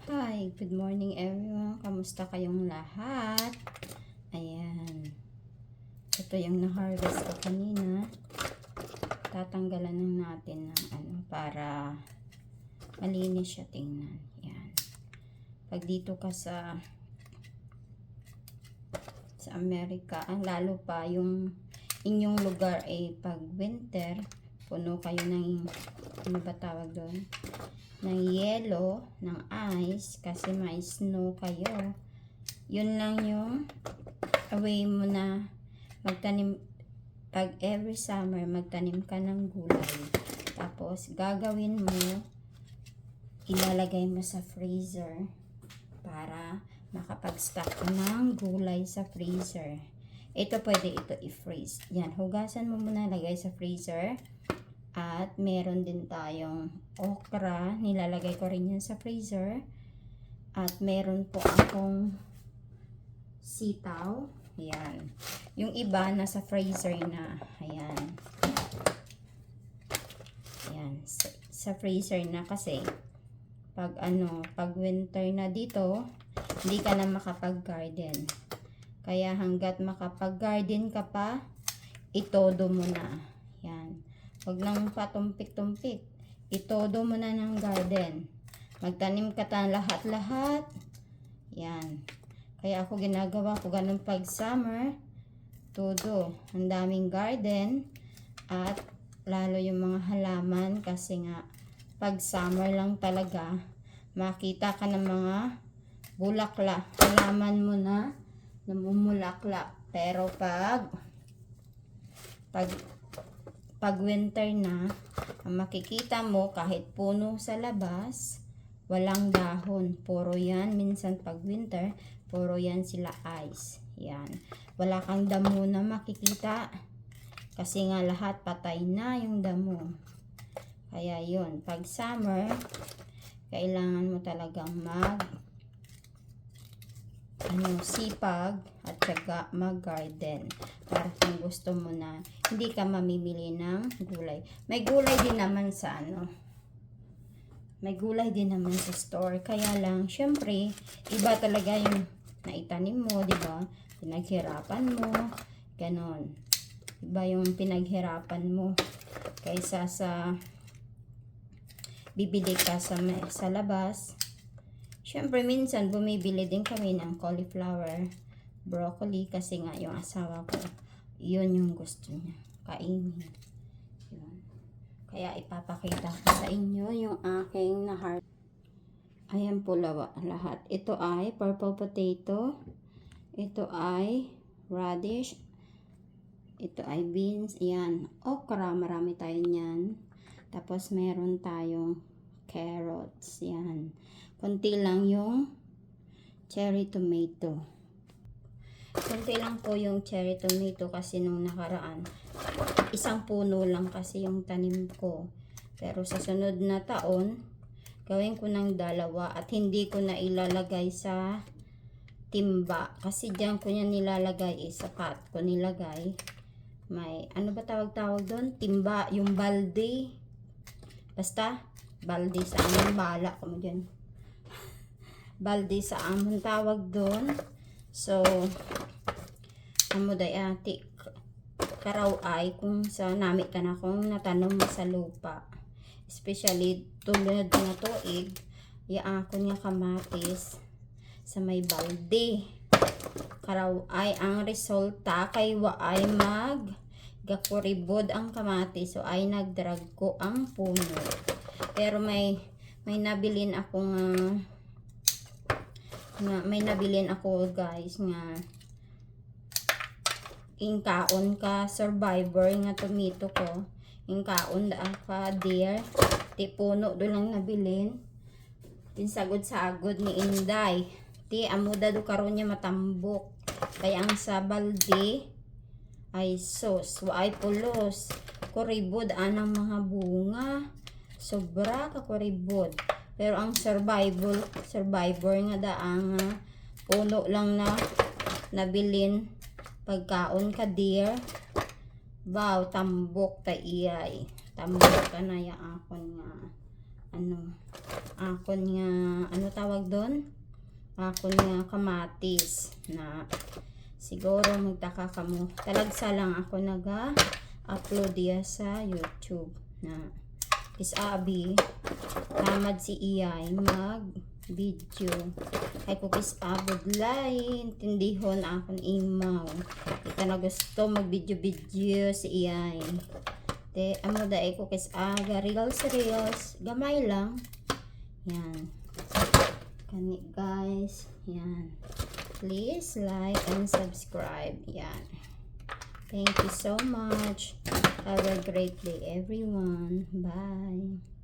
Hi, good morning everyone. Kamusta kayong lahat? Ayan. Ito yung na-harvest ko kanina. Tatanggalan lang natin ng para malinis siya tingnan. Ayan. Pag dito ka sa Amerika, lalo pa yung inyong lugar ay pag winter, puno kayo ng ano ba tawag doon? Ng yelo, ng ice, kasi may snow kayo. Yun lang yung way mo na magtanim. Pag every summer, magtanim ka ng gulay. Tapos, gagawin mo, ilalagay mo sa freezer para makapag-stock ka ng gulay sa freezer. Ito pwede ito i-freeze. Yan, hugasan mo muna, lagay sa freezer. At meron din tayong okra, nilalagay ko rin yan sa freezer. At meron po akong sitaw. Ayan. Yung iba nasa freezer na. Ayan. Ayan. Sa freezer na kasi pag winter na dito, hindi ka na makapag-garden. Kaya hanggat makapag-garden ka pa, itodo mo na. Ayan. Huwag lang patumpik-tumpik. Itodo mo na ng garden. Magtanim ka ta lahat-lahat. Yan. Kaya ako ginagawa ko ganun pag summer. Todo. Ang daming garden. At lalo yung mga halaman. Kasi nga, pag summer lang talaga, makita ka ng mga bulaklak. Halaman mo na namumulaklak. Pero pag winter na, ang makikita mo kahit puno sa labas, walang dahon. Puro yan, minsan pag winter, puro yan sila ice. Yan. Wala kang damo na makikita. Kasi nga lahat patay na yung damo. Kaya yun, pag summer, kailangan mo talagang sipag at saka mag-garden para kung gusto mo na hindi ka mamimili ng gulay. May gulay din naman sa may gulay din naman sa store. Kaya lang, syempre, iba talaga yung naitanim mo, di ba? Pinaghirapan mo, ganon. Iba yung pinaghirapan mo kaysa sa bibili ka sa labas. Siyempre, minsan bumibili din kami ng cauliflower, broccoli, kasi nga yung asawa ko, yun yung gusto niya, kainin. Yun. Kaya ipapakita ko sa inyo yung aking na-harvest. Ayan po lahat. Ito ay purple potato. Ito ay radish. Ito ay beans. Ayan. Okra, marami tayo niyan. Tapos meron tayong carrots. Yan. Konti lang yung cherry tomato. Konti lang po yung cherry tomato kasi nung nakaraan, isang puno lang kasi yung tanim ko. Pero sa sunod na taon, gawin ko ng dalawa at hindi ko na ilalagay sa timba. Kasi diyan ko niya nilalagay, sa pot ko nilagay. May, ano ba tawag doon? Timba, yung balde. Basta, balde sa amin, bahala ko mo dyan. Balde sa amon tawag doon. So, amuday ati karaw ay kung sa nami ka na kung natanom mo sa lupa. Especially tulad na tuig, ako niya kamatis sa may balde. Karaw ay ang resulta kay wa ay gakuribod ang kamatis, so ay nagdrag ko ang puno. Pero may nabilin akong may nabilin ako guys nga ingkaon ka survivor nga tomato ko, ingkaon da ka dear ti puno do lang nabilin pinsagod-sagod ni Inday ti amuda do karon niya matambok. Kaya ang sa balde ay sos wa ay pulos kuribod anang mga bunga, sobra ka kuribod. Pero ang survivor nga daang puno lang na nabilin pagkaon ka dear. Wow, tambok ta iyay. Tambok ka na ya akon nga akon nga ano tawag doon, akon nga kamatis na siguro magtaka kamo, talagsa lang ako upload diya sa YouTube na kisabi tamad si Iyay mag video ay ko kisabod lain tindihon akon imaw ita na gusto mag video si Iyay te amo da ko kisaga reels gamay lang yan kani guys yan, please like and subscribe yan. Thank you so much. Have a great day everyone. Bye.